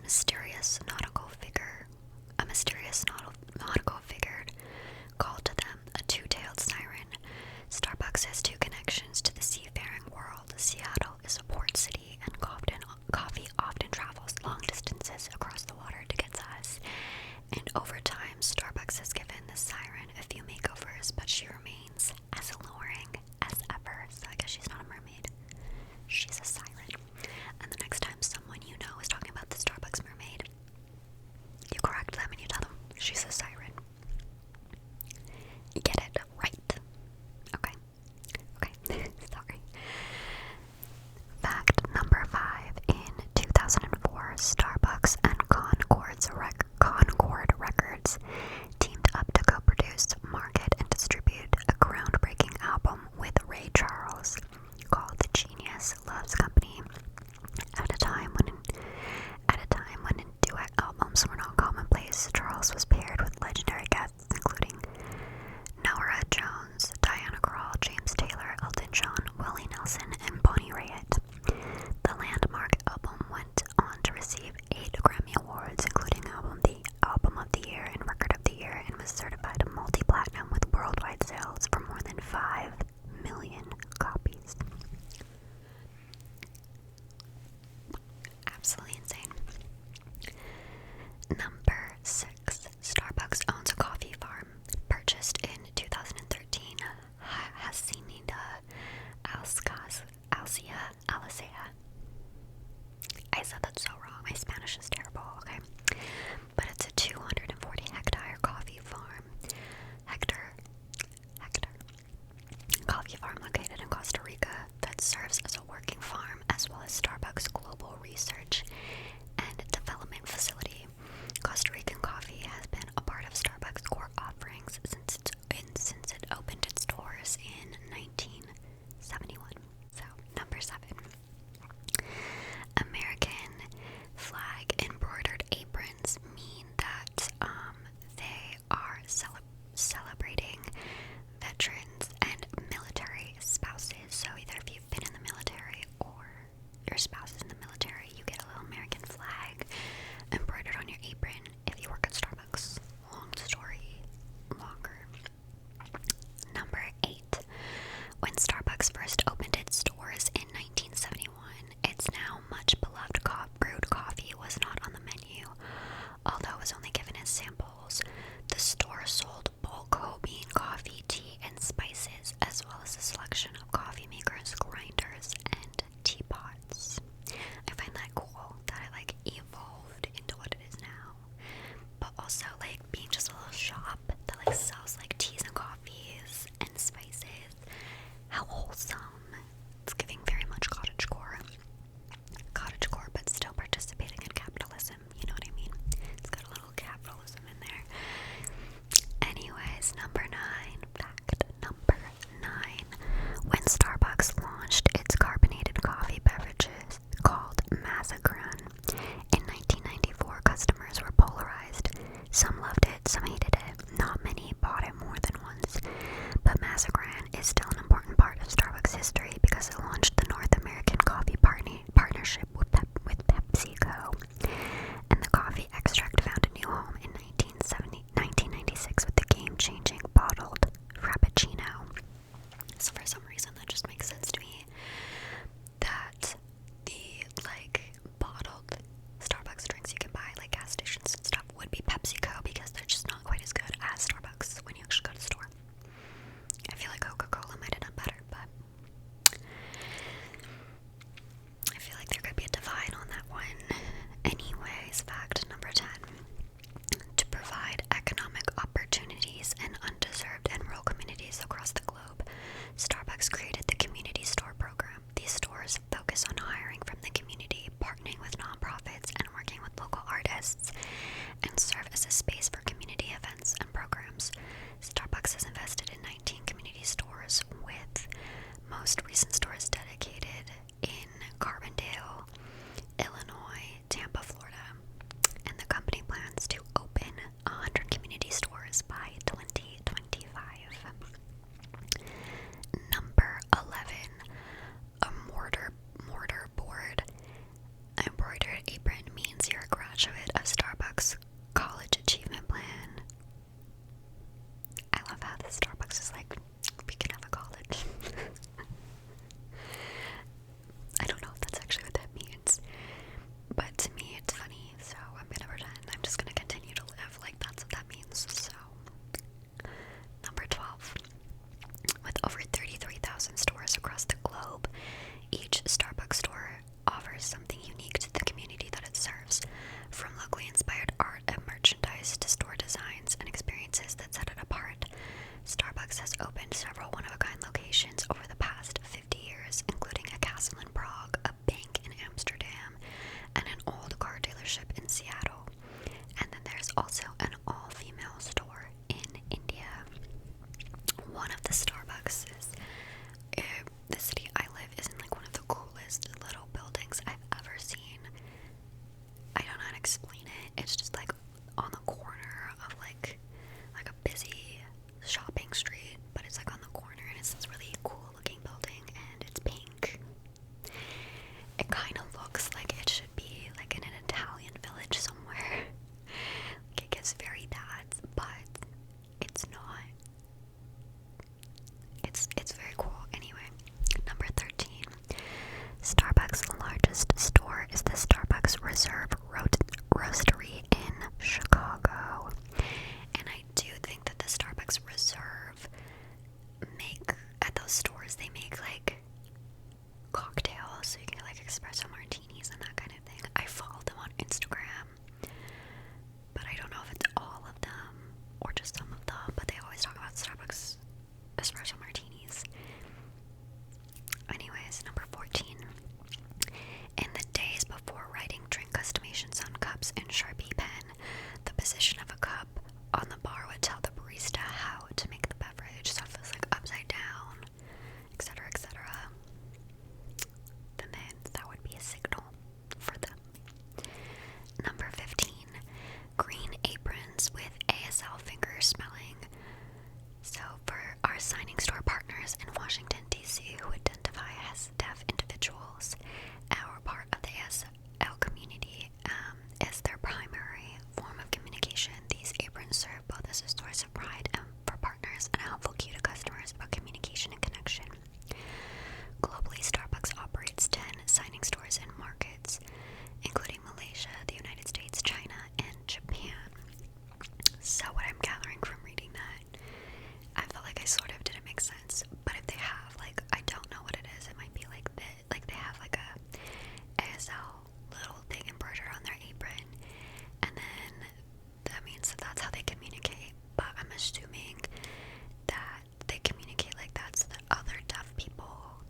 mysterious nautical figure called to them a two-tailed siren. Starbucks has two connections to the seafaring world. Seattle is a port city, and coffee often travels long distances across the water to get to us. And over time, Starbucks has given the siren a few makeovers, but she remains as alluring as ever. So I guess she's not a mermaid. She's a siren. And the next time someone you know is talking about the Starbucks mermaid, you correct them and you tell them she's Roastery in Chicago. And I do think that the Starbucks Reserve at those stores, they make like cocktails, so you can get like espresso martinis and that kind of thing. I follow them on Instagram, but I don't know if it's all of them or just some of them, but they always talk about Starbucks espresso martinis. Anyways, number 14. In the days before writing drink customations on cups in Sharpie pen, the position of a cup on the bar would tell the barista how to make the beverage. So if it's like upside down, etc., etc., then that would be a signal for them. Number 15. Green aprons with ASL finger smelling. So for our signing store partners in Washington, D.C. who identify as deaf individuals, our part of the ASL community is their primary form of communication. These aprons serve both as a source of pride for partners and a helpful cue to customers about communication and connection. Globally, Starbucks operates 10 signing stores in markets, including Malaysia, the United States, China, and Japan. So what I'm gathering from reading that, I felt like I sort of didn't make sense, but if they have, like, I don't know what it is, it might be like they have like a ASL little thing embroidered on their apron, and then that means that's how they communicate, but I'm assuming that they communicate like that so that other deaf people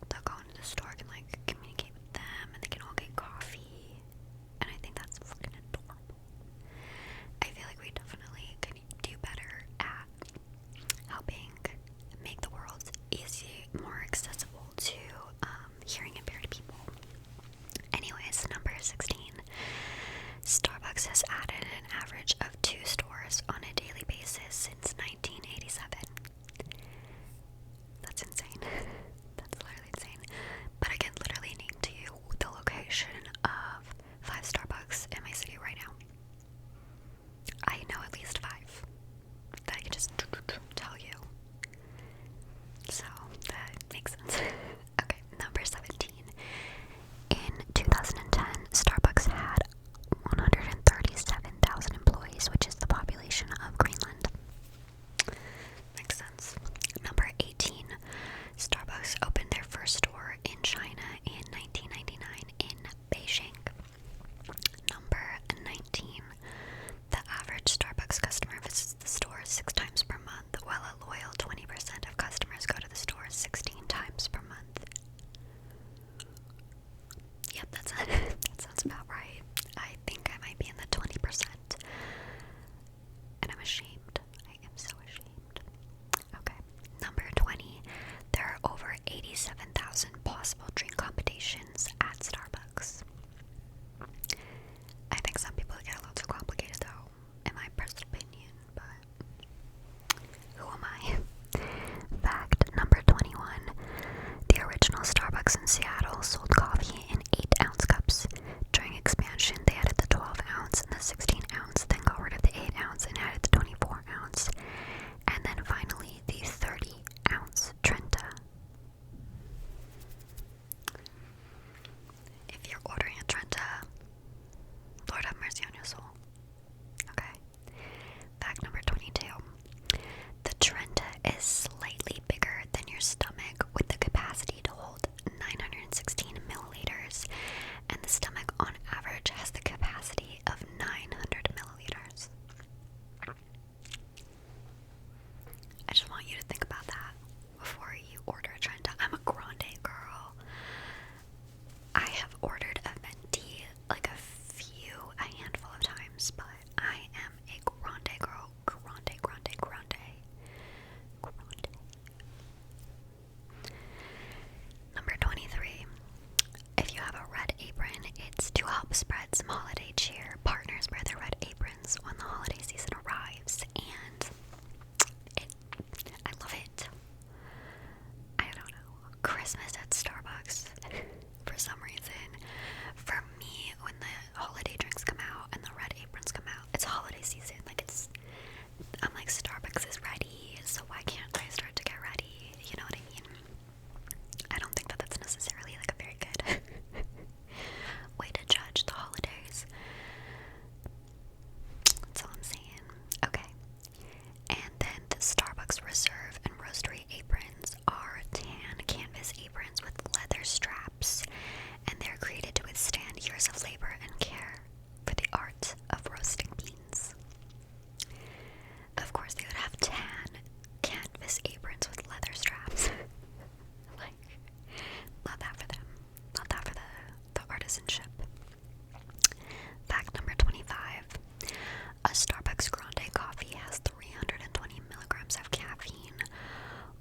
that go into the store can like communicate with them and they can all get coffee, and I think that's fucking adorable. I feel like we definitely could do better at helping make the world more accessible to hearing impaired people. Anyways, number 16. Starbucks has added an average of 2 stores on a daily basis since 1987. That's insane. That's literally insane. But I can literally name to you the location of 5 Starbucks in my city right now. I know at least 5 that I can just tell you. So that makes sense. Okay, number 17. In 2010, Starbucks had 137,000 employees,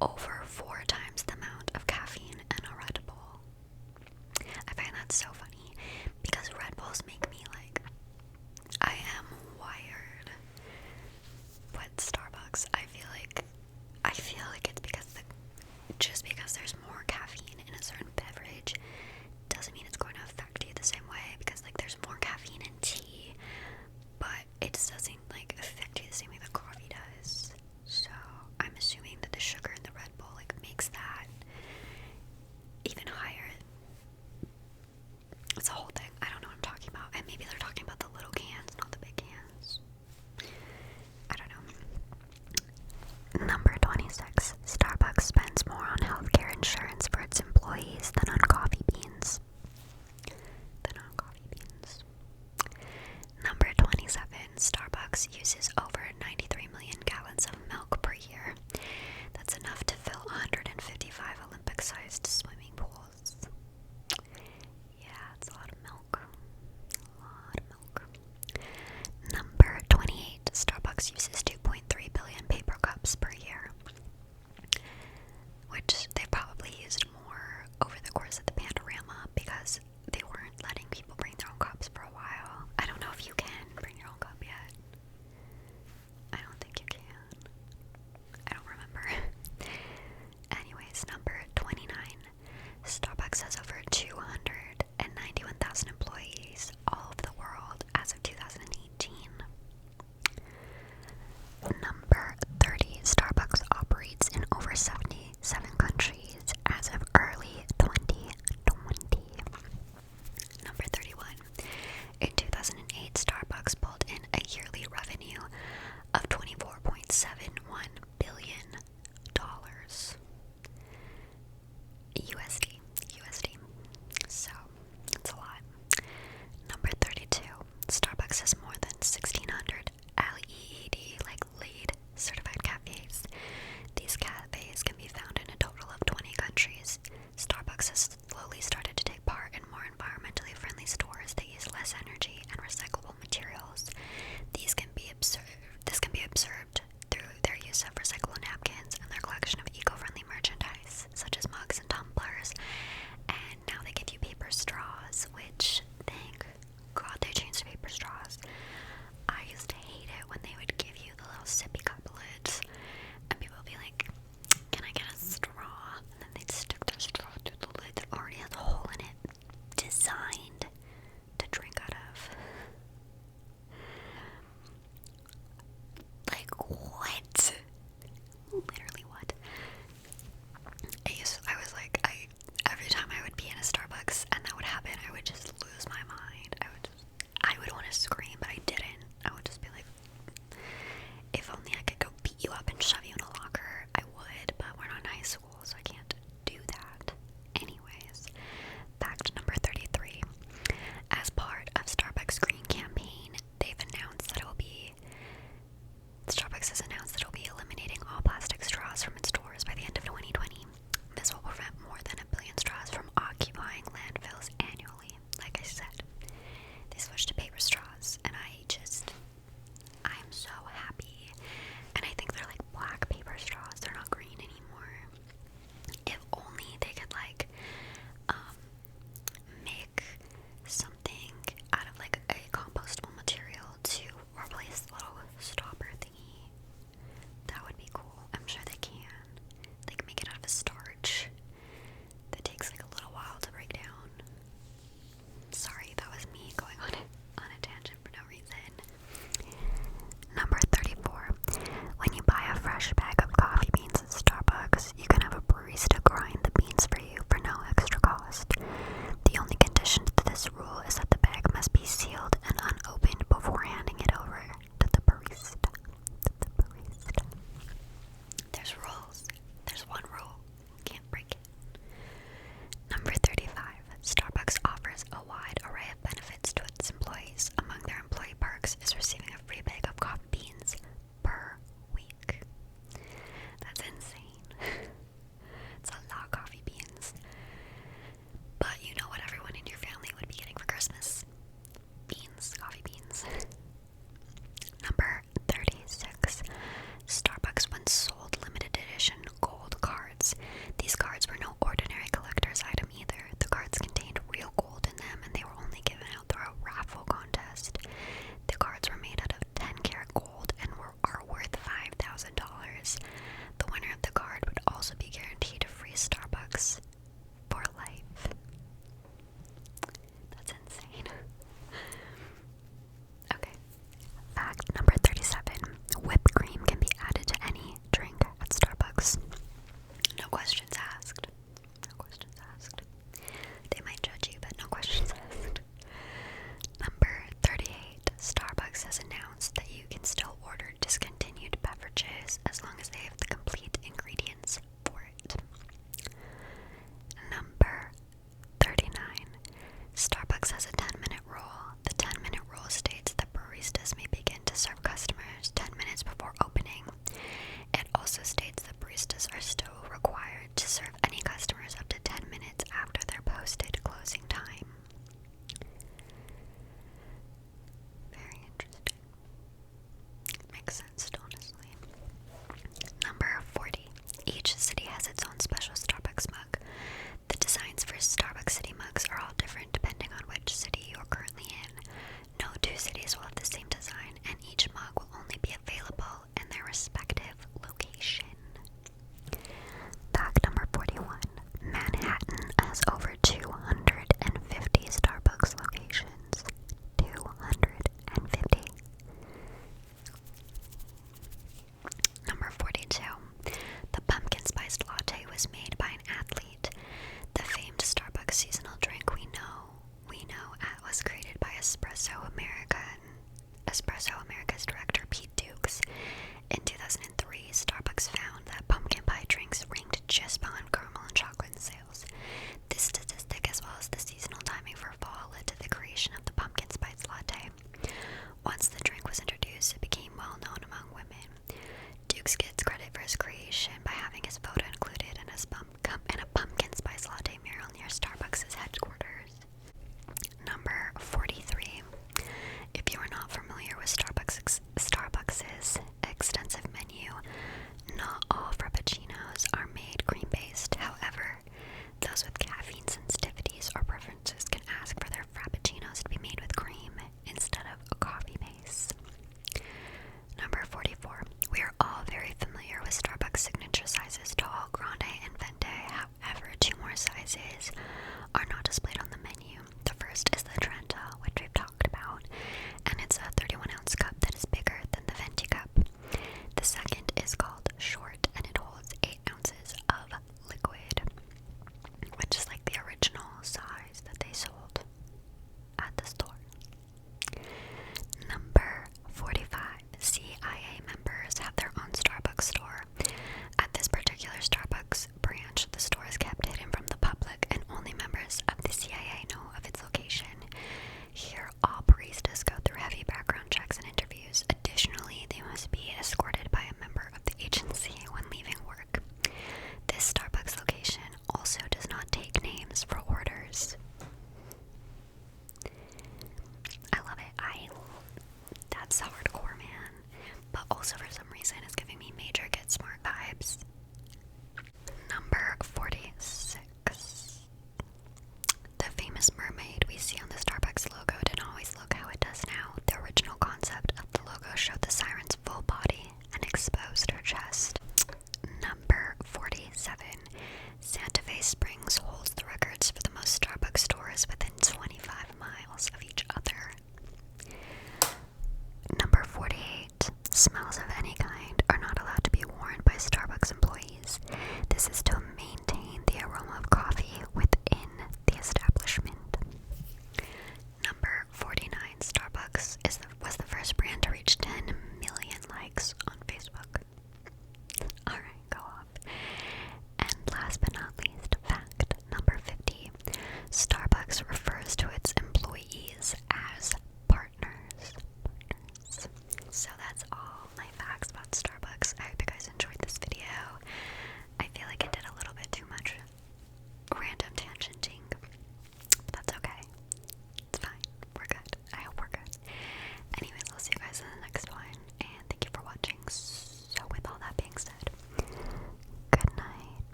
over 4 times the amount of caffeine in a Red Bull. I find that so funny because Red Bulls make me like, I am wired. But Starbucks, I feel like it's because just because there's more caffeine in a certain beverage doesn't mean it's going to affect you the same way, because like there's more caffeine in tea, but it doesn't like affect you the same way that coffee does. So I'm assuming that the sugar in the Red Bull like makes that even higher. It's a whole thing. I don't know what I'm talking about. And maybe they're talking about the little cans, not the big cans. I don't know. Number 26. Starbucks spends more on healthcare insurance for its employees than on coffee beans. Number 27. Starbucks uses over 93 million gallons of milk per year. That's enough to fill 155 Olympic-sized swimming pools. Yeah, it's a lot of milk. Number 28. Starbucks uses 2.3 billion paper cups per year, which they probably used more over the course of the Pandorama because they weren't letting people bring their own cups for a while. I don't know if you can bring your own cup yet. I don't think you can. has announced that you can still order discontinued beverages as long as they have the complete ingredients for it. Number 39. Starbucks has a 10-minute rule. The 10-minute rule states that baristas may begin to serve customers 10 minutes before opening. It also states that baristas are still required to serve any customers up to 10 minutes after their posted closing time. Very interesting. Makes sense, honestly. Number 40. Each city has its own special Starbucks mug. The designs for Starbucks City mugs are all different depending on which city you are currently in. No two cities will have the same design, and each mug will only be available in their respective location. Fact number 41. Manhattan has over 250 Starbucks locations. 250. Number 42. The pumpkin spiced latte was made by an athlete. The famed Starbucks seasonal drink we know was created by Espresso America's director Pete Dukes. In 2003, Starbucks found that pumpkin pie drinks ranked just behind caramel and chocolate in sales. This statistic, as well as the seasonal timing for fall, led to the creation of the pumpkin spice latte. Once the drink was introduced, it became well known among women. Dukes gets credit for his creation by having his photo included in a pumpkin spice latte mural near Starbucks' headquarters. Number 43. If you are not familiar with Starbucks' extensive menu, not all frappuccinos are made cream-based. However, those with caffeine sensitivities or preferences can ask for their frappuccinos to be made with cream instead of a coffee base. Number 44. We are all very familiar with Starbucks signature sizes Tall, Grande, and Venti. However, two more sizes are not displayed on the menu. The first is the Trenta, which we've talked about, and it's a 31-ounce cup that is bigger than the Venti cup. The second is called Short, and it holds 8 ounces of liquid, which is like the original size that they sold at the store. Number 45. CIA members have their own Starbucks store. At this particular Starbucks branch, the store is kept hidden from the public, and only members of the CIA know of its location. Here, all baristas go through heavy background checks and interviews. Additionally, they must be escorted by a member of the agency when leaving work. This Starbucks location also does not take names for orders. I love it. That's hardcore, man. But also for some reason it's giving me major Get Smart vibes. Number 46. The famous mermaid we see on the Starbucks logo didn't always look how it does now. The original concept of the logo showed the